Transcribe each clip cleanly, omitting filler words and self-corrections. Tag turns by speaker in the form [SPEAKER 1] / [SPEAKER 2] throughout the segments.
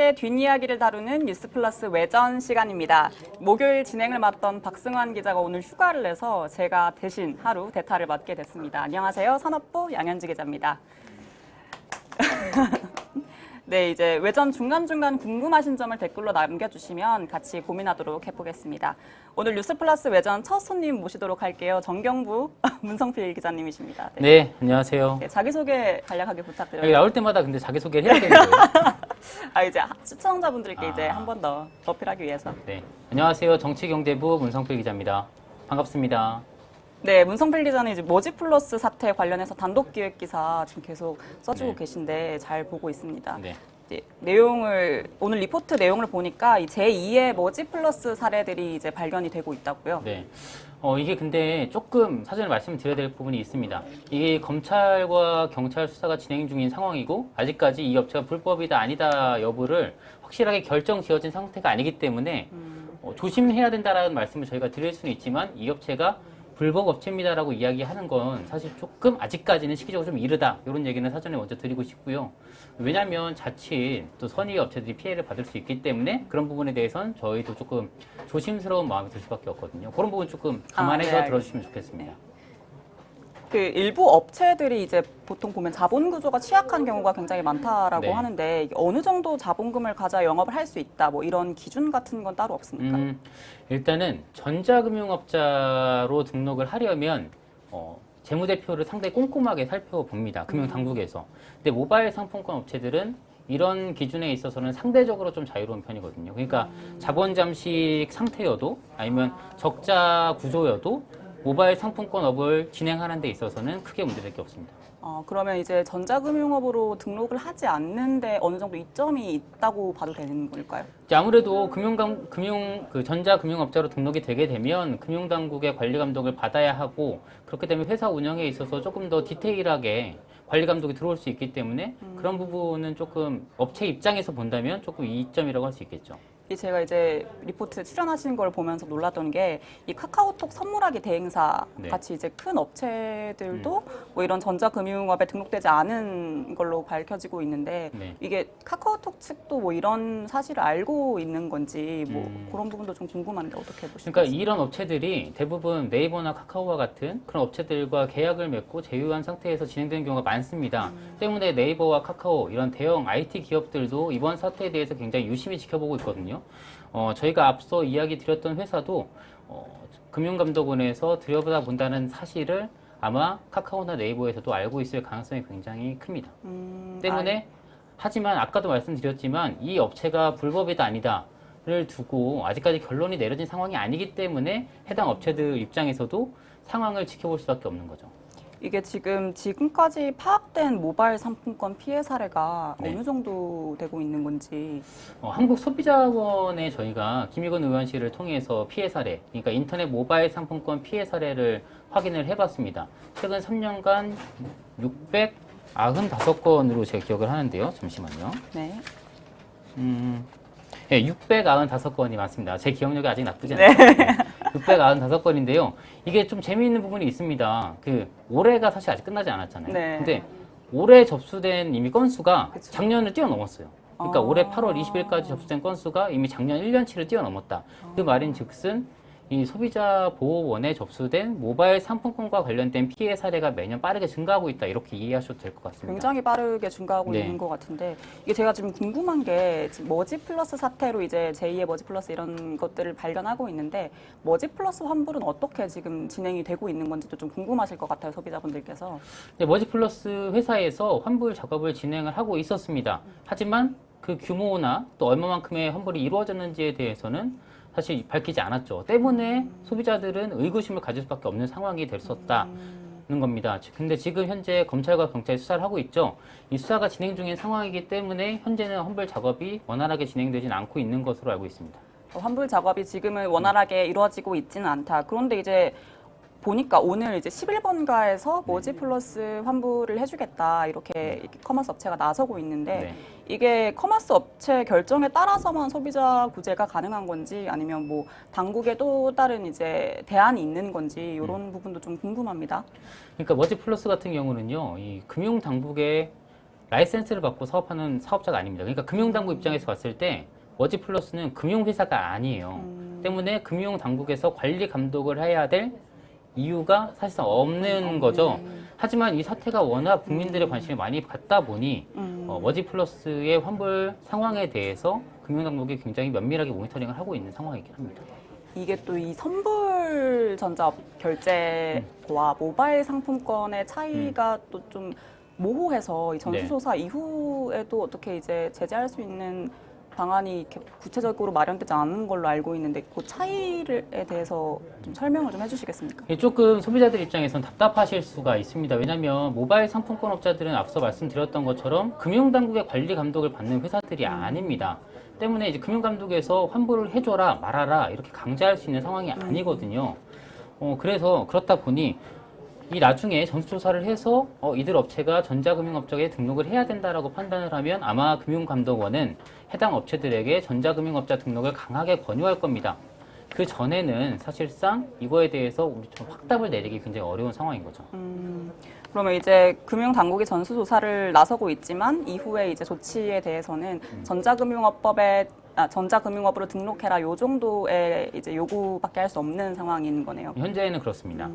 [SPEAKER 1] 뉴스의 뒷이야기를 다루는 뉴스플러스 외전 시간입니다. 목요일 진행을 맡던 박승환 기자가 오늘 휴가를 내서 제가 대신 하루 대타를 맡게 됐습니다. 안녕하세요. 산업부 양현지 기자입니다. 네, 이제 외전 중간중간 궁금하신 점을 댓글로 남겨주시면 같이 고민하도록 해보겠습니다. 오늘 뉴스플러스 외전 첫 손님 모시도록 할게요. 정경부 문성필 기자님이십니다.
[SPEAKER 2] 네, 안녕하세요.
[SPEAKER 1] 네, 자기소개 간략하게 부탁드려요.
[SPEAKER 2] 여기 나올 때마다 근데 자기소개를 해야 되는 거예요?
[SPEAKER 1] 이제 시청자분들께 이제 한 번 더 어필하기 위해서.
[SPEAKER 2] 네, 안녕하세요. 정치경제부 문성필 기자입니다. 반갑습니다.
[SPEAKER 1] 네, 문성필 기자는 이제 머지플러스 사태 관련해서 단독 기획 기사 지금 계속 써주고 계신데 잘 보고 있습니다.
[SPEAKER 2] 네.
[SPEAKER 1] 오늘 리포트 내용을 보니까 이 제2의 머지플러스 사례들이 이제 발견이 되고 있다고요.
[SPEAKER 2] 네. 이게 근데 조금 사전에 말씀드려야 될 부분이 있습니다. 이게 검찰과 경찰 수사가 진행 중인 상황이고 아직까지 이 업체가 불법이다 아니다 여부를 확실하게 결정 지어진 상태가 아니기 때문에 조심해야 된다라는 말씀을 저희가 드릴 수는 있지만 이 업체가 불법 업체입니다라고 이야기하는 건 사실 조금 아직까지는 시기적으로 좀 이르다 이런 얘기는 사전에 먼저 드리고 싶고요. 왜냐하면 자칫 또 선의 업체들이 피해를 받을 수 있기 때문에 그런 부분에 대해서는 저희도 조금 조심스러운 마음이 들 수밖에 없거든요. 그런 부분 조금 감안해서 들어주시면 좋겠습니다.
[SPEAKER 1] 그 일부 업체들이 이제 보통 보면 자본 구조가 취약한 경우가 굉장히 많다라고
[SPEAKER 2] 네.
[SPEAKER 1] 하는데 이게 어느 정도 자본금을 가져 영업을 할 수 있다 뭐 이런 기준 같은 건 따로 없습니까?
[SPEAKER 2] 일단은 전자금융업자로 등록을 하려면 재무대표를 상당히 꼼꼼하게 살펴봅니다. 금융당국에서. 근데 모바일 상품권 업체들은 이런 기준에 있어서는 상대적으로 좀 자유로운 편이거든요. 그러니까 자본 잠식 상태여도 아니면 적자 구조여도 모바일 상품권업을 진행하는 데 있어서는 크게 문제될 게 없습니다.
[SPEAKER 1] 그러면 이제 전자금융업으로 등록을 하지 않는데 어느 정도 이점이 있다고 봐도 되는 걸까요?
[SPEAKER 2] 아무래도 전자금융업자로 등록이 되게 되면 금융당국의 관리 감독을 받아야 하고 그렇게 되면 회사 운영에 있어서 조금 더 디테일하게 관리 감독이 들어올 수 있기 때문에 그런 부분은 조금 업체 입장에서 본다면 조금 이점이라고 할 수 있겠죠.
[SPEAKER 1] 제가 이제 리포트 출연하신 걸 보면서 놀랐던 게 이 카카오톡 선물하기 대행사 같이 이제 큰 업체들도 뭐 이런 전자금융업에 등록되지 않은 걸로 밝혀지고 있는데 이게 카카오톡 측도 뭐 이런 사실을 알고 있는 건지 뭐 그런 부분도 좀 궁금한데 어떻게 보시나요?
[SPEAKER 2] 그러니까 이런 업체들이 대부분 네이버나 카카오와 같은 그런 업체들과 계약을 맺고 제휴한 상태에서 진행되는 경우가 많습니다. 때문에 네이버와 카카오 이런 대형 IT 기업들도 이번 사태에 대해서 굉장히 유심히 지켜보고 있거든요. 저희가 앞서 이야기 드렸던 회사도 금융감독원에서 들여다본다는 사실을 아마 카카오나 네이버에서도 알고 있을 가능성이 굉장히 큽니다. 때문에 하지만 아까도 말씀드렸지만 이 업체가 불법이다 아니다를 두고 아직까지 결론이 내려진 상황이 아니기 때문에 해당 업체들 입장에서도 상황을 지켜볼 수밖에 없는 거죠.
[SPEAKER 1] 이게 지금까지 파악된 모바일 상품권 피해 사례가 어느 정도 되고 있는 건지.
[SPEAKER 2] 한국소비자원에 저희가 김익원 의원실을 통해서 피해 사례, 그러니까 인터넷 모바일 상품권 피해 사례를 확인을 해봤습니다. 최근 3년간 695건으로 제가 기억을 하는데요. 잠시만요.
[SPEAKER 1] 네.
[SPEAKER 2] 네, 695건이 맞습니다. 제 기억력이 아직 나쁘지 않아요. 네. 695건인데요. 이게 좀 재미있는 부분이 있습니다. 올해가 사실 아직 끝나지 않았잖아요.
[SPEAKER 1] 네.
[SPEAKER 2] 근데 올해 접수된 이미 건수가 작년을 뛰어넘었어요. 그러니까 올해 8월 20일까지 접수된 건수가 이미 작년 1년치를 뛰어넘었다. 그 말인 즉슨 이 소비자보호원에 접수된 모바일 상품권과 관련된 피해 사례가 매년 빠르게 증가하고 있다. 이렇게 이해하셔도 될 것 같습니다.
[SPEAKER 1] 굉장히 빠르게 증가하고 있는 것 같은데 이게 제가 지금 궁금한 게 지금 머지플러스 사태로 이제 제2의 머지플러스 이런 것들을 발견하고 있는데 머지플러스 환불은 어떻게 지금 진행이 되고 있는 건지도 좀 궁금하실 것 같아요. 소비자분들께서.
[SPEAKER 2] 네, 머지플러스 회사에서 환불 작업을 진행을 하고 있었습니다. 하지만 그 규모나 또 얼마만큼의 환불이 이루어졌는지에 대해서는 사실 밝히지 않았죠. 때문에 소비자들은 의구심을 가질 수밖에 없는 상황이 됐었다는 겁니다. 근데 지금 현재 검찰과 경찰이 수사를 하고 있죠. 이 수사가 진행 중인 상황이기 때문에 현재는 환불 작업이 원활하게 진행되진 않고 있는 것으로 알고 있습니다.
[SPEAKER 1] 환불 작업이 지금은 원활하게 이루어지고 있지는 않다. 그런데 이제 보니까 오늘 이제 11번가에서 머지플러스 환불을 해주겠다 이렇게 커머스 업체가 나서고 있는데 이게 커머스 업체 결정에 따라서만 소비자 구제가 가능한 건지 아니면 뭐 당국에 또 다른 이제 대안이 있는 건지 이런 부분도 좀 궁금합니다.
[SPEAKER 2] 그러니까 머지플러스 같은 경우는요, 이 금융 당국의 라이센스를 받고 사업하는 사업자가 아닙니다. 그러니까 금융당국 입장에서 봤을 때 머지플러스는 금융회사가 아니에요. 때문에 금융당국에서 관리 감독을 해야 될 이유가 사실상 없는 거죠. 하지만 이 사태가 워낙 국민들의 관심을 많이 받다 보니 머지플러스의 환불 상황에 대해서 금융당국이 굉장히 면밀하게 모니터링을 하고 있는 상황이긴 합니다.
[SPEAKER 1] 이게 또 이 선불 전자 결제와 모바일 상품권의 차이가 또 좀 모호해서 이 전수조사 이후에도 어떻게 이제 제재할 수 있는 방안이 이렇게 구체적으로 마련되지 않은 걸로 알고 있는데 그 차이에 대해서 좀 설명을 좀 해주시겠습니까?
[SPEAKER 2] 조금 소비자들 입장에선 답답하실 수가 있습니다. 왜냐하면 모바일 상품권 업자들은 앞서 말씀드렸던 것처럼 금융당국의 관리 감독을 받는 회사들이 아닙니다. 때문에 이제 금융감독에서 환불을 해줘라 말아라 이렇게 강제할 수 있는 상황이 아니거든요. 그래서 그렇다 보니 이 나중에 전수조사를 해서 이들 업체가 전자금융업적에 등록을 해야 된다라고 판단을 하면 아마 금융감독원은 해당 업체들에게 전자금융업자 등록을 강하게 권유할 겁니다. 그 전에는 사실상 이거에 대해서 우리 좀 확답을 내리기 굉장히 어려운 상황인 거죠.
[SPEAKER 1] 그러면 이제 금융당국이 전수조사를 나서고 있지만 이후에 이제 조치에 대해서는 전자금융업으로 등록해라 요 정도의 이제 요구밖에 할 수 없는 상황인 거네요.
[SPEAKER 2] 현재는 그렇습니다.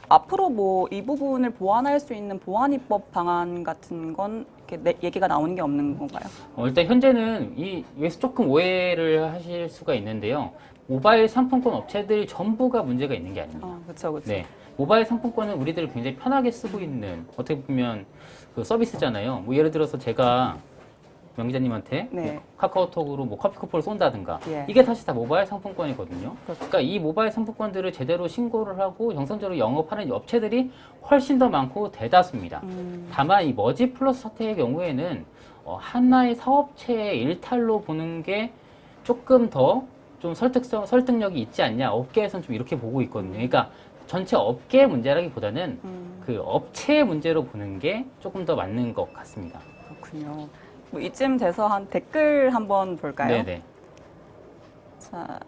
[SPEAKER 1] 앞으로 뭐 이 부분을 보완할 수 있는 보완입법 방안 같은 건 이렇게 얘기가 나오는 게 없는 건가요?
[SPEAKER 2] 일단 현재는 여기서 조금 오해를 하실 수가 있는데요. 모바일 상품권 업체들 전부가 문제가 있는 게 아닙니다.
[SPEAKER 1] 그렇죠, 그렇죠.
[SPEAKER 2] 네. 모바일 상품권은 우리들이 굉장히 편하게 쓰고 있는 어떻게 보면 그 서비스잖아요. 뭐 예를 들어서 제가 명 기자님한테
[SPEAKER 1] 네.
[SPEAKER 2] 뭐 카카오톡으로 뭐 커피 쿠폰을 쏜다든가
[SPEAKER 1] 예.
[SPEAKER 2] 이게 사실 다 모바일 상품권이거든요.
[SPEAKER 1] 그렇죠.
[SPEAKER 2] 그러니까 이 모바일 상품권들을 제대로 신고를 하고 정상적으로 영업하는 업체들이 훨씬 더 많고 대다수입니다. 다만 이 머지플러스 사태의 경우에는 하나의 사업체의 일탈로 보는 게 조금 더 좀 설득력이 있지 않냐. 업계에서는 좀 이렇게 보고 있거든요. 그러니까 전체 업계의 문제라기보다는 그 업체의 문제로 보는 게 조금 더 맞는 것 같습니다.
[SPEAKER 1] 그렇군요. 뭐 이쯤 돼서 한 댓글 한번 볼까요?
[SPEAKER 2] 네네.
[SPEAKER 1] 자,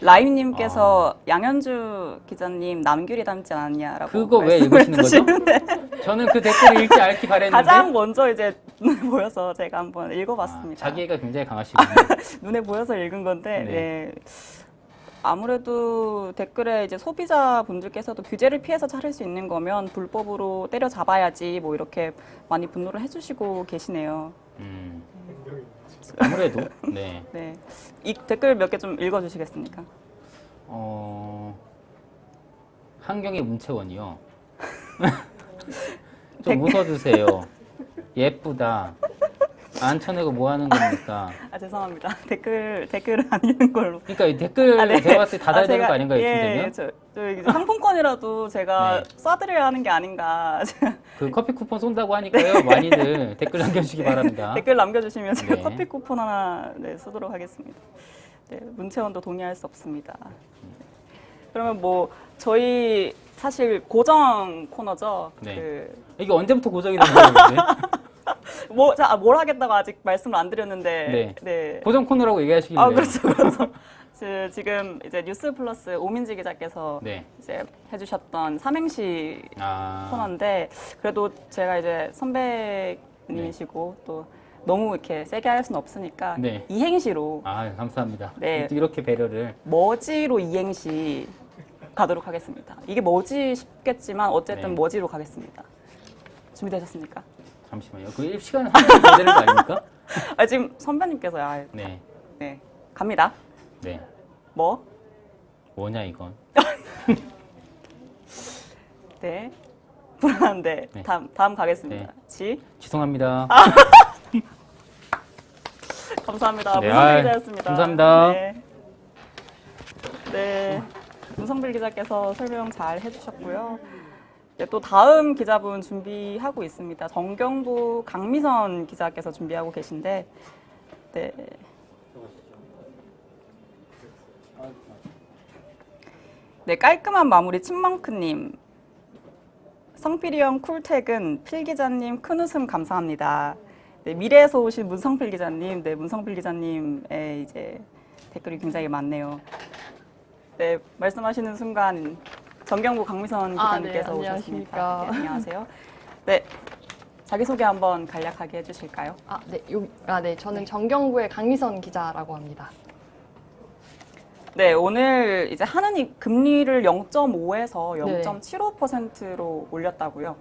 [SPEAKER 1] 라임님께서 양현주 기자님 남규리 닮지 않았냐라고
[SPEAKER 2] 그거 왜
[SPEAKER 1] 말씀을
[SPEAKER 2] 읽으시는 거죠?
[SPEAKER 1] 해주시는데
[SPEAKER 2] 저는 그 댓글을 읽지 않기 바랬는데
[SPEAKER 1] 가장 먼저 이제 눈에 보여서 제가 한번 읽어봤습니다.
[SPEAKER 2] 자기애가 굉장히 강하시군요.
[SPEAKER 1] 눈에 보여서 읽은 건데
[SPEAKER 2] 네.
[SPEAKER 1] 네. 아무래도 댓글에 이제 소비자분들께서도 규제를 피해서 차릴 수 있는 거면 불법으로 때려잡아야지 뭐 이렇게 많이 분노를 해주시고 계시네요.
[SPEAKER 2] 아무래도 네.
[SPEAKER 1] 네, 이 댓글 몇 개 좀 읽어주시겠습니까?
[SPEAKER 2] 한경의 문채원이요. 좀 웃어주세요. 예쁘다. 안 쳐내고 뭐 하는 겁니까?
[SPEAKER 1] 죄송합니다. 댓글을 안 읽는 걸로.
[SPEAKER 2] 그러니까 이 댓글
[SPEAKER 1] 네.
[SPEAKER 2] 제가 봤을 때 닫아야 되는 거 아닌가요?
[SPEAKER 1] 예,
[SPEAKER 2] 이쯤 되면?
[SPEAKER 1] 이제 상품권이라도 제가
[SPEAKER 2] 네.
[SPEAKER 1] 쏴드려야 하는 게 아닌가.
[SPEAKER 2] 그 커피 쿠폰 쏜다고 하니까요. 많이들 댓글 남겨주시기 바랍니다.
[SPEAKER 1] 댓글 남겨주시면 제가
[SPEAKER 2] 네.
[SPEAKER 1] 커피 쿠폰 하나 쓰도록 하겠습니다. 네, 문채원도 동의할 수 없습니다. 그러면 뭐 저희 사실 고정 코너죠.
[SPEAKER 2] 네. 이게 언제부터 고정이 된 거예요?
[SPEAKER 1] 뭘 하겠다고 아직 말씀을 안 드렸는데. 네.
[SPEAKER 2] 고정 코너라고 얘기하시길래.
[SPEAKER 1] 그렇죠, 그렇죠. 지금 이제 뉴스 플러스 오민지 기자께서
[SPEAKER 2] 네.
[SPEAKER 1] 이제 해주셨던 삼행시
[SPEAKER 2] 아.
[SPEAKER 1] 코너인데 그래도 제가 이제 선배님이시고 또 너무 이렇게 세게 할 수는 없으니까
[SPEAKER 2] 네.
[SPEAKER 1] 이행시로
[SPEAKER 2] 감사합니다.
[SPEAKER 1] 네.
[SPEAKER 2] 이렇게 배려를.
[SPEAKER 1] 머지로 이행시 가도록 하겠습니다. 이게 뭐지 싶겠지만 어쨌든
[SPEAKER 2] 네.
[SPEAKER 1] 머지로 가겠습니다. 준비되셨습니까?
[SPEAKER 2] 잠시만요. 그 시간을 한번 더 되는 거 아닙니까?
[SPEAKER 1] 지금 선배님께서요.
[SPEAKER 2] 네.
[SPEAKER 1] 네, 갑니다.
[SPEAKER 2] 네. 뭐냐 이건?
[SPEAKER 1] 네. 불안한데
[SPEAKER 2] 네.
[SPEAKER 1] 다음 가겠습니다.
[SPEAKER 2] 네. 죄송합니다.
[SPEAKER 1] 감사합니다.
[SPEAKER 2] 네,
[SPEAKER 1] 문성필 기자였습니다.
[SPEAKER 2] 감사합니다.
[SPEAKER 1] 네. 네. 문성필 기자께서 설명 잘 해주셨고요. 네, 또 다음 기자분 준비하고 있습니다. 정경부 강미선 기자께서 준비하고 계신데, 네. 네, 깔끔한 마무리 친멍크님. 성필이 형 쿨택은 필 기자님 큰 웃음 감사합니다. 네, 미래에서 오신 문성필 기자님, 네, 문성필 기자님의 이제 댓글이 굉장히 많네요. 네, 말씀하시는 순간 정경부 강미선 기자님께서
[SPEAKER 3] 네,
[SPEAKER 1] 오셨습니다.
[SPEAKER 3] 안녕하십니까.
[SPEAKER 1] 네, 안녕하세요. 네, 자기소개 한번 간략하게 해주실까요?
[SPEAKER 3] 네. 저는 정경부의 강미선 기자라고 합니다.
[SPEAKER 1] 네, 오늘 이제 한은이 금리를 0.5에서
[SPEAKER 3] 네.
[SPEAKER 1] 0.75%로 올렸다고요.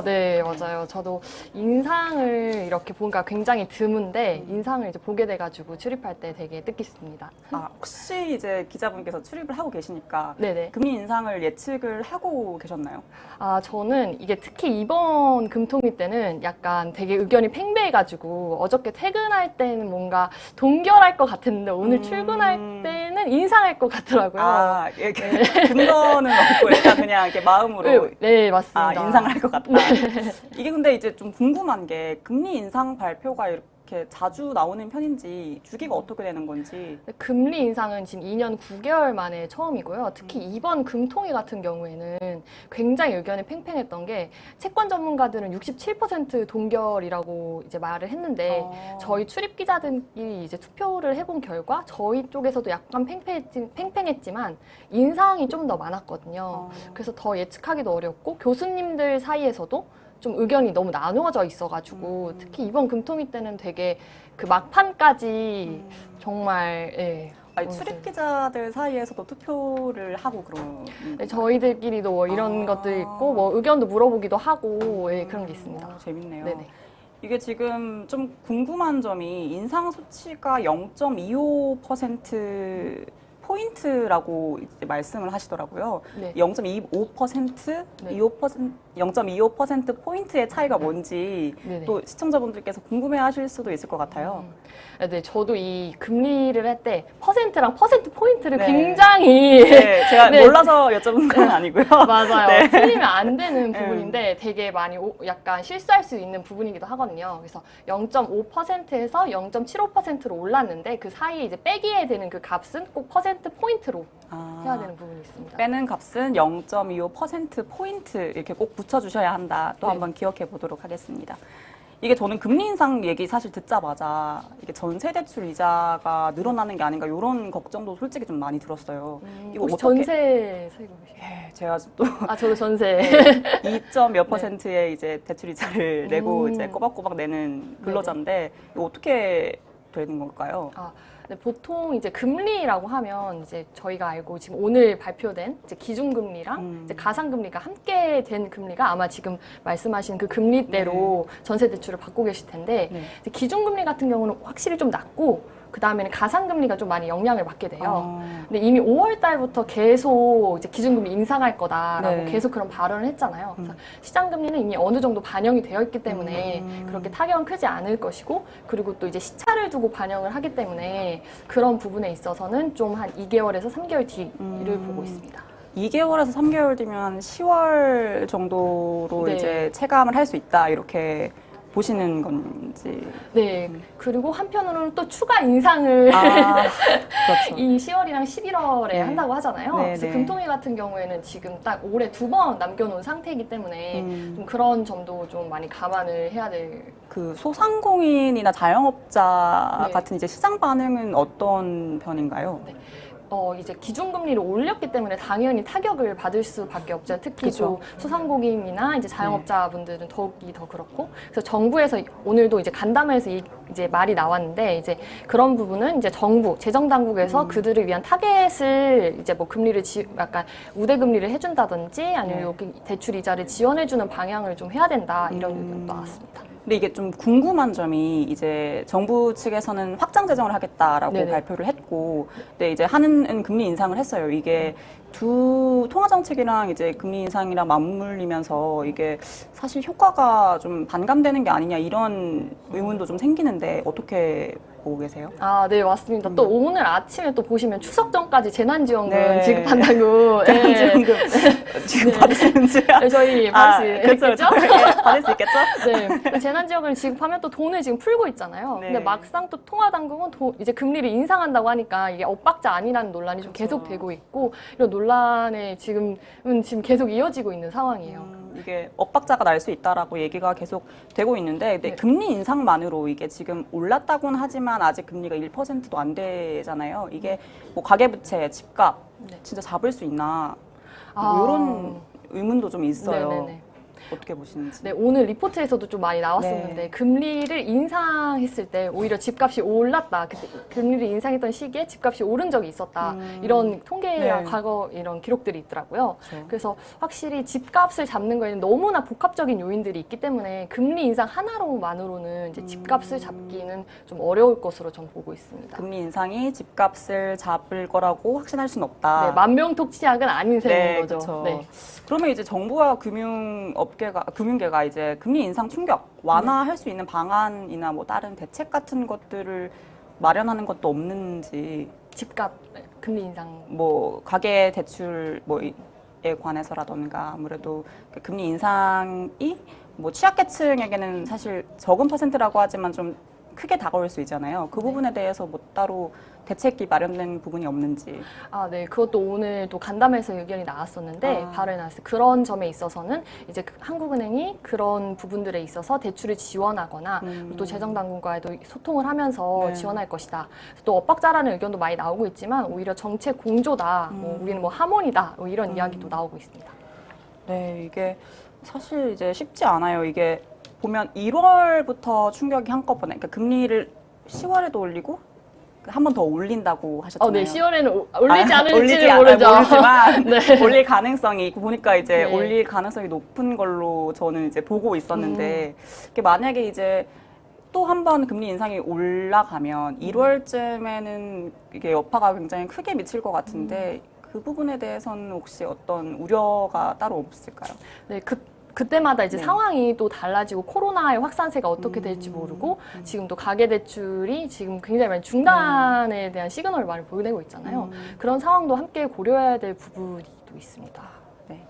[SPEAKER 3] 네, 맞아요. 저도 인상을 이렇게 보니까 굉장히 드문데 인상을 이제 보게 돼가지고 출입할 때 되게 뜻깊습니다.
[SPEAKER 1] 혹시 이제 기자분께서 출입을 하고 계시니까
[SPEAKER 3] 네네.
[SPEAKER 1] 금리 인상을 예측을 하고 계셨나요?
[SPEAKER 3] 저는 이게 특히 이번 금통위 때는 약간 되게 의견이 팽배해가지고 어저께 퇴근할 때는 뭔가 동결할 것 같았는데 오늘 출근할 때는 인상할 것 같더라고요.
[SPEAKER 1] 예, 근거는 없고 일단 그냥 이렇게 마음으로
[SPEAKER 3] 네, 맞습니다.
[SPEAKER 1] 인상을 할 것 같다. 이게 근데 이제 좀 궁금한 게 금리 인상 발표가 이렇게 자주 나오는 편인지 주기가 어떻게 되는 건지.
[SPEAKER 3] 금리 인상은 지금 2년 9개월 만에 처음이고요. 특히 이번 금통위 같은 경우에는 굉장히 의견이 팽팽했던 게 채권 전문가들은 67% 동결이라고 이제 말을 했는데 저희 출입 기자들이 이제 투표를 해본 결과 저희 쪽에서도 약간 팽팽했지만 인상이 좀 더 많았거든요. 그래서 더 예측하기도 어렵고 교수님들 사이에서도 좀 의견이 너무 나누어져 있어가지고 특히 이번 금통위 때는 되게 그 막판까지 정말
[SPEAKER 1] 출입 기자들 사이에서도 투표를 하고 그런.
[SPEAKER 3] 저희들끼리도 뭐 이런 것도 있고 뭐 의견도 물어보기도 하고 그런 게 있습니다.
[SPEAKER 1] 재밌네요.
[SPEAKER 3] 네네.
[SPEAKER 1] 이게 지금 좀 궁금한 점이 인상 수치가 0.25% 포인트라고 이제 말씀을 하시더라고요.
[SPEAKER 3] 네.
[SPEAKER 1] 0.25%,
[SPEAKER 3] 네.
[SPEAKER 1] 0.25% 포인트의 차이가 뭔지
[SPEAKER 3] 네네.
[SPEAKER 1] 또 시청자분들께서 궁금해하실 수도 있을 것 같아요.
[SPEAKER 3] 네, 저도 이 금리를 할 때 퍼센트랑 퍼센트 포인트를
[SPEAKER 1] 네.
[SPEAKER 3] 굉장히
[SPEAKER 1] 제가
[SPEAKER 3] 네.
[SPEAKER 1] 몰라서 여쭤본 건 아니고요.
[SPEAKER 3] 맞아요.
[SPEAKER 1] 네.
[SPEAKER 3] 틀리면 안 되는 부분인데 되게 많이 약간 실수할 수 있는 부분이기도 하거든요. 그래서 0.5%에서 0.75%로 올랐는데 그 사이에 이제 빼기에 되는 그 값은 꼭 퍼센트 포인트로 해야 되는 부분이 있습니다.
[SPEAKER 1] 빼는 값은 0.25% 포인트 이렇게 꼭 붙여주셔야 한다. 또
[SPEAKER 3] 네.
[SPEAKER 1] 한번 기억해 보도록 하겠습니다. 이게 저는 금리 인상 얘기 사실 듣자마자 이게 전세 대출 이자가 늘어나는 게 아닌가 이런 걱정도 솔직히 좀 많이 들었어요. 이거
[SPEAKER 3] 혹시
[SPEAKER 1] 어떻게-
[SPEAKER 3] 전세 살고 계세요?
[SPEAKER 1] 제가 또
[SPEAKER 3] 저도 전세.
[SPEAKER 1] 2점 몇 퍼센트의 이제 대출 이자를 내고 이제 꼬박꼬박 내는 근로자인데 이거 어떻게 되는 걸까요?
[SPEAKER 3] 네, 보통 이제 금리라고 하면 이제 저희가 알고 지금 오늘 발표된 이제 기준금리랑 이제 가상금리가 함께 된 금리가 아마 지금 말씀하신 그 금리대로 전세 대출을 받고 계실 텐데 이제 기준금리 같은 경우는 확실히 좀 낮고 그 다음에는 가상금리가 좀 많이 영향을 받게 돼요. 근데 이미 5월 달부터 계속 이제 기준금리 인상할 거다라고
[SPEAKER 1] 네.
[SPEAKER 3] 계속 그런 발언을 했잖아요. 그래서 시장금리는 이미 어느 정도 반영이 되어 있기 때문에 그렇게 타격은 크지 않을 것이고 그리고 또 이제 시차를 두고 반영을 하기 때문에 그런 부분에 있어서는 좀 한 2개월에서 3개월 뒤를 보고 있습니다.
[SPEAKER 1] 2개월에서 3개월 뒤면 10월 정도로
[SPEAKER 3] 네.
[SPEAKER 1] 이제 체감을 할 수 있다 이렇게 보시는 건지.
[SPEAKER 3] 네. 그리고 한편으로는 또 추가 인상을
[SPEAKER 1] 그렇죠.
[SPEAKER 3] 이 10월이랑 11월에
[SPEAKER 1] 네.
[SPEAKER 3] 한다고 하잖아요.
[SPEAKER 1] 네,
[SPEAKER 3] 그래서
[SPEAKER 1] 네.
[SPEAKER 3] 금통위 같은 경우에는 지금 딱 올해 2번 남겨놓은 상태이기 때문에 좀 그런 점도 좀 많이 감안을 해야 될.
[SPEAKER 1] 그 소상공인이나 자영업자
[SPEAKER 3] 네.
[SPEAKER 1] 같은 이제 시장 반응은 어떤 편인가요?
[SPEAKER 3] 네. 이제 기준금리를 올렸기 때문에 당연히 타격을 받을 수밖에 없죠. 특히
[SPEAKER 1] 그쵸.
[SPEAKER 3] 또 소상공인이나 이제 자영업자분들은 더욱이 더 그렇고. 그래서 정부에서 오늘도 이제 간담회에서 이제 말이 나왔는데 이제 그런 부분은 이제 정부, 재정당국에서 그들을 위한 타겟을 이제 뭐 금리를 약간 우대금리를 해준다든지 아니면 여기 대출 이자를 지원해주는 방향을 좀 해야 된다 이런 의견도 나왔습니다.
[SPEAKER 1] 근데 이게 좀 궁금한 점이 이제 정부 측에서는 확장 재정을 하겠다라고
[SPEAKER 3] 네네.
[SPEAKER 1] 발표를 했고, 근데 이제 한은 금리 인상을 했어요. 이게 두 통화 정책이랑 이제 금리 인상이랑 맞물리면서 이게 사실 효과가 좀 반감되는 게 아니냐 이런 의문도 좀 생기는데 어떻게 보고 계세요?
[SPEAKER 3] 네, 맞습니다. 또 오늘 아침에 또 보시면 추석 전까지 재난지원금
[SPEAKER 1] 네.
[SPEAKER 3] 지급한다고.
[SPEAKER 1] 재난지원금 지금 받으시는지
[SPEAKER 3] 네, 저희 받을 수
[SPEAKER 1] 그렇죠.
[SPEAKER 3] 있겠죠?
[SPEAKER 1] 받을 수 있겠죠?
[SPEAKER 3] 네. 재난지원금을 지급하면 또 돈을 지금 풀고 있잖아요.
[SPEAKER 1] 네.
[SPEAKER 3] 근데 막상 또 통화당국은 이제 금리를 인상한다고 하니까 이게 엇박자 아니라는 논란이 좀 계속되고 있고 이런 논란에 지금 계속 이어지고 있는 상황이에요.
[SPEAKER 1] 이게 엇박자가 날 수 있다라고 얘기가 계속 되고 있는데 근데
[SPEAKER 3] 네.
[SPEAKER 1] 금리 인상만으로 이게 지금 올랐다고는 하지만 아직 금리가 1%도 안 되잖아요. 이게 뭐 가계부채, 집값
[SPEAKER 3] 네.
[SPEAKER 1] 진짜 잡을 수 있나 뭐 이런 의문도 좀 있어요.
[SPEAKER 3] 네네네.
[SPEAKER 1] 어떻게 보시는지.
[SPEAKER 3] 네, 오늘 리포트에서도 좀 많이 나왔었는데
[SPEAKER 1] 네.
[SPEAKER 3] 금리를 인상했을 때 오히려 집값이 올랐다. 그때 금리를 인상했던 시기에 집값이 오른 적이 있었다. 이런 통계와
[SPEAKER 1] 네.
[SPEAKER 3] 과거 이런 기록들이 있더라고요.
[SPEAKER 1] 그렇죠.
[SPEAKER 3] 그래서 확실히 집값을 잡는 거에는 너무나 복합적인 요인들이 있기 때문에 금리 인상 하나로만으로는 이제 집값을 잡기는 좀 어려울 것으로 전 보고 있습니다.
[SPEAKER 1] 금리 인상이 집값을 잡을 거라고 확신할 수는 없다.
[SPEAKER 3] 네, 만병통치약은 아닌 셈인
[SPEAKER 1] 네,
[SPEAKER 3] 거죠.
[SPEAKER 1] 그쵸.
[SPEAKER 3] 네.
[SPEAKER 1] 그러면 이제 정부와 금융계가 이제 금리 인상 충격 완화할 수 있는 방안이나 뭐 다른 대책 같은 것들을 마련하는 것도 없는지,
[SPEAKER 3] 집값 금리 인상.
[SPEAKER 1] 뭐 가계 대출 뭐에 관해서라던가 아무래도 그 금리 인상이 뭐 취약계층에게는 사실 적은 퍼센트라고 하지만 좀 크게 다가올 수 있잖아요. 그
[SPEAKER 3] 네.
[SPEAKER 1] 부분에 대해서 뭐 따로 대책이 마련된 부분이 없는지.
[SPEAKER 3] 아, 네. 그것도 오늘 또 간담회에서 의견이 나왔었는데,
[SPEAKER 1] 아.
[SPEAKER 3] 발언이 나왔어요. 그런 점에 있어서는 이제 한국은행이 그런 부분들에 있어서 대출을 지원하거나 또 재정당국과도 소통을 하면서
[SPEAKER 1] 네.
[SPEAKER 3] 지원할 것이다. 또 엇박자라는 의견도 많이 나오고 있지만, 오히려 정책 공조다. 뭐 우리는 뭐 하모니다. 뭐 이런 이야기도 나오고 있습니다.
[SPEAKER 1] 네, 이게 사실 이제 쉽지 않아요. 이게 보면 1월부터 충격이 한꺼번에, 그러니까 금리를 10월에도 올리고 한 번 더 올린다고 하셨잖아요.
[SPEAKER 3] 네. 10월에는 올리지 않을지는
[SPEAKER 1] 않-
[SPEAKER 3] 모르죠.
[SPEAKER 1] 모르지만
[SPEAKER 3] 네.
[SPEAKER 1] 올릴 가능성이 있고 보니까 이제
[SPEAKER 3] 네.
[SPEAKER 1] 올릴 가능성이 높은 걸로 저는 이제 보고 있었는데 이게 만약에 이제 또 한 번 금리 인상이 올라가면 1월쯤에는 이게 여파가 굉장히 크게 미칠 것 같은데 그 부분에 대해서는 혹시 어떤 우려가 따로 없을까요?
[SPEAKER 3] 네, 그때마다 이제
[SPEAKER 1] 네.
[SPEAKER 3] 상황이 또 달라지고 코로나의 확산세가 어떻게 될지 모르고 지금 또 가계대출이 지금 굉장히 많이 중단에 대한 시그널을 많이 보내고 있잖아요. 그런 상황도 함께 고려해야 될 부분이 또 있습니다.
[SPEAKER 1] 네.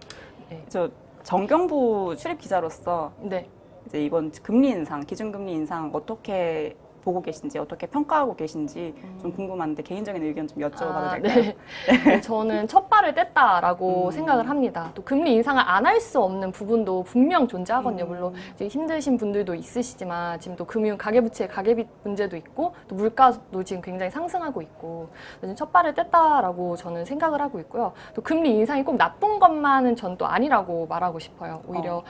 [SPEAKER 3] 네.
[SPEAKER 1] 저 정경부 출입 기자로서
[SPEAKER 3] 네.
[SPEAKER 1] 이제 이번 금리 인상, 기준금리 인상 어떻게 보고 계신지, 어떻게 평가하고 계신지 좀 궁금한데 개인적인 의견 좀 여쭤봐도 될까요?
[SPEAKER 3] 네. 네, 저는 첫 발을 뗐다라고 생각을 합니다. 또 금리 인상을 안 할 수 없는 부분도 분명 존재하거든요. 물론 이제 힘드신 분들도 있으시지만 지금 또 금융 가계부채 가계빚 문제도 있고 또 물가도 지금 굉장히 상승하고 있고 그래서 첫 발을 뗐다라고 저는 생각을 하고 있고요. 또 금리 인상이 꼭 나쁜 것만은 전 또 아니라고 말하고 싶어요. 오히려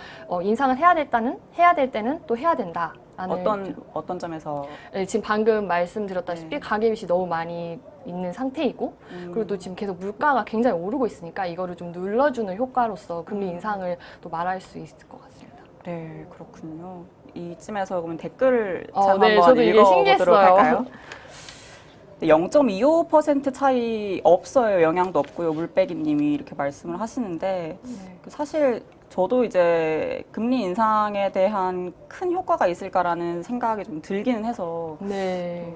[SPEAKER 3] 인상을 해야 될 때는 또 해야 된다.
[SPEAKER 1] 어떤 점에서
[SPEAKER 3] 네, 지금 방금 말씀드렸다시피
[SPEAKER 1] 네.
[SPEAKER 3] 가계빚이 너무 많이 있는 상태이고 그리고 또 지금 계속 물가가 굉장히 오르고 있으니까 이거를 좀 눌러주는 효과로서 금리 인상을 또 말할 수 있을 것 같습니다.
[SPEAKER 1] 네, 그렇군요. 이쯤에서 그러면 댓글을
[SPEAKER 3] 네,
[SPEAKER 1] 한번
[SPEAKER 3] 저도 이게
[SPEAKER 1] 읽어보도록
[SPEAKER 3] 신기했어요.
[SPEAKER 1] 할까요? 0.25% 차이 없어요. 영향도 없고요. 물빼기님이 이렇게 말씀을 하시는데 사실 저도 이제 금리 인상에 대한 큰 효과가 있을까라는 생각이 좀 들기는 해서
[SPEAKER 3] 네.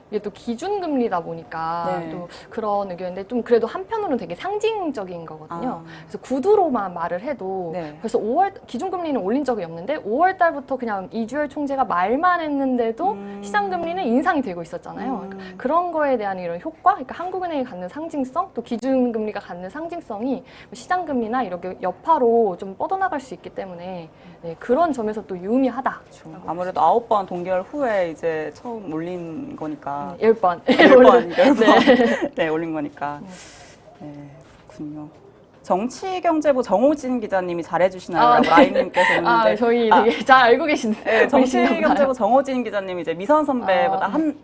[SPEAKER 3] 이게 또 기준금리다 보니까
[SPEAKER 1] 네.
[SPEAKER 3] 또 그런 의견인데 좀 그래도 한편으로는 되게 상징적인 거거든요.
[SPEAKER 1] 아.
[SPEAKER 3] 그래서 구두로만 말을 해도
[SPEAKER 1] 네.
[SPEAKER 3] 그래서 기준금리는 올린 적이 없는데 5월 달부터 그냥 이주열 총재가 말만 했는데도 시장금리는 인상이 되고 있었잖아요. 그러니까 그런 거에 대한 이런 효과, 그러니까 한국은행이 갖는 상징성, 또 기준금리가 갖는 상징성이 시장금리나 이렇게 여파로 좀 뻗어나갈 수 있기 때문에 네, 그런 점에서 또 유의미하다.
[SPEAKER 1] 아무래도 9번 동결 후에 이제 처음 올린 거니까
[SPEAKER 3] 10번.
[SPEAKER 1] 10번 네, 올린 거니까. 네, 그렇군요. 정치경제부 정호진 기자님이 잘해주시나요? 라고 라임님께서 오는데.
[SPEAKER 3] 저희 되게 잘 알고 계신데.
[SPEAKER 1] 네, 정치경제부 정호진 기자님이 이제 미선 선배보다 한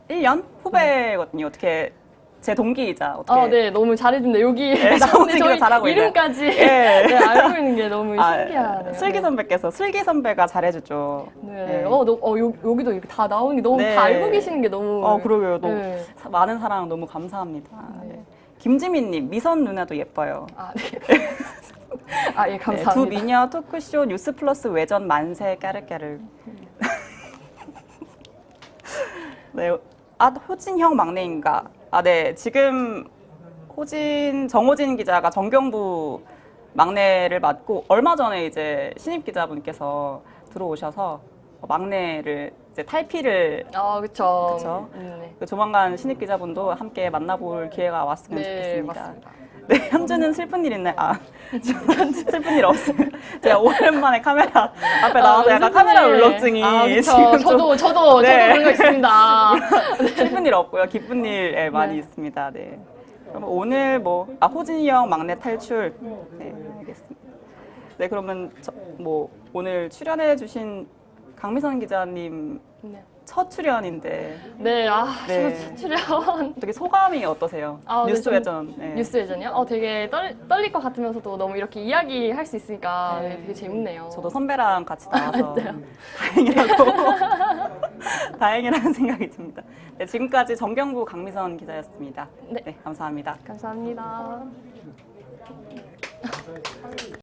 [SPEAKER 1] 1년 후배거든요. 어떻게 제 동기이자 어떻게.
[SPEAKER 3] 네, 너무 잘해준다. 여기
[SPEAKER 1] 네, 정호진이가 잘하고 있는.
[SPEAKER 3] 이름까지
[SPEAKER 1] 네.
[SPEAKER 3] 네, 알고 있는 게 너무 신기하네요.
[SPEAKER 1] 슬기 선배께서 슬기 선배가 잘해주죠.
[SPEAKER 3] 네.
[SPEAKER 1] 네.
[SPEAKER 3] 여기도 이렇게 다 나오는 게 너무
[SPEAKER 1] 네.
[SPEAKER 3] 다 알고 계시는 게 너무.
[SPEAKER 1] 그러게요. 너무
[SPEAKER 3] 네.
[SPEAKER 1] 많은 사랑 너무 감사합니다. 네. 김지민님, 미선 누나도 예뻐요.
[SPEAKER 3] 네. 예, 감사합니다.
[SPEAKER 1] 두 미녀 토크쇼 뉴스 플러스 외전 만세 까르까르. 네, 호진형 막내인가? 네, 지금 정호진 기자가 정경부 막내를 맡고 얼마 전에 이제 신입 기자분께서 들어오셔서 막내를 이제 탈피를.
[SPEAKER 3] 그쵸.
[SPEAKER 1] 그쵸.
[SPEAKER 3] 네.
[SPEAKER 1] 조만간 신입 기자분도 함께 만나볼 기회가 왔으면
[SPEAKER 3] 네,
[SPEAKER 1] 좋겠습니다.
[SPEAKER 3] 맞습니다.
[SPEAKER 1] 네, 현주는 슬픈 일 있나요? 슬픈 일 없어요. 제가 오랜만에 카메라 앞에 나와서 약간 카메라 울렁증이 지금
[SPEAKER 3] 저도 저도 그런 거 있습니다.
[SPEAKER 1] 슬픈 일 없고요. 기쁜 일 많이 있습니다. 네. 그럼 오늘 호진이 형 막내 탈출. 네, 알겠습니다. 네, 그러면 뭐 오늘 출연해주신 강미선 기자님
[SPEAKER 3] 네.
[SPEAKER 1] 첫 출연인데
[SPEAKER 3] 네,
[SPEAKER 1] 네.
[SPEAKER 3] 첫 출연.
[SPEAKER 1] 어떻게 소감이 어떠세요?
[SPEAKER 3] 네,
[SPEAKER 1] 뉴스
[SPEAKER 3] 좀
[SPEAKER 1] 외전. 네.
[SPEAKER 3] 뉴스 예전이요? 되게 떨릴 것 같으면서도 너무 이렇게 이야기할 수 있으니까
[SPEAKER 1] 네.
[SPEAKER 3] 네, 되게 재밌네요.
[SPEAKER 1] 저도 선배랑 같이 나와서
[SPEAKER 3] 맞아요.
[SPEAKER 1] 다행이라고 다행이라는 생각이 듭니다. 네, 지금까지 정경부 강미선 기자였습니다.
[SPEAKER 3] 네.
[SPEAKER 1] 네, 감사합니다.
[SPEAKER 3] 감사합니다.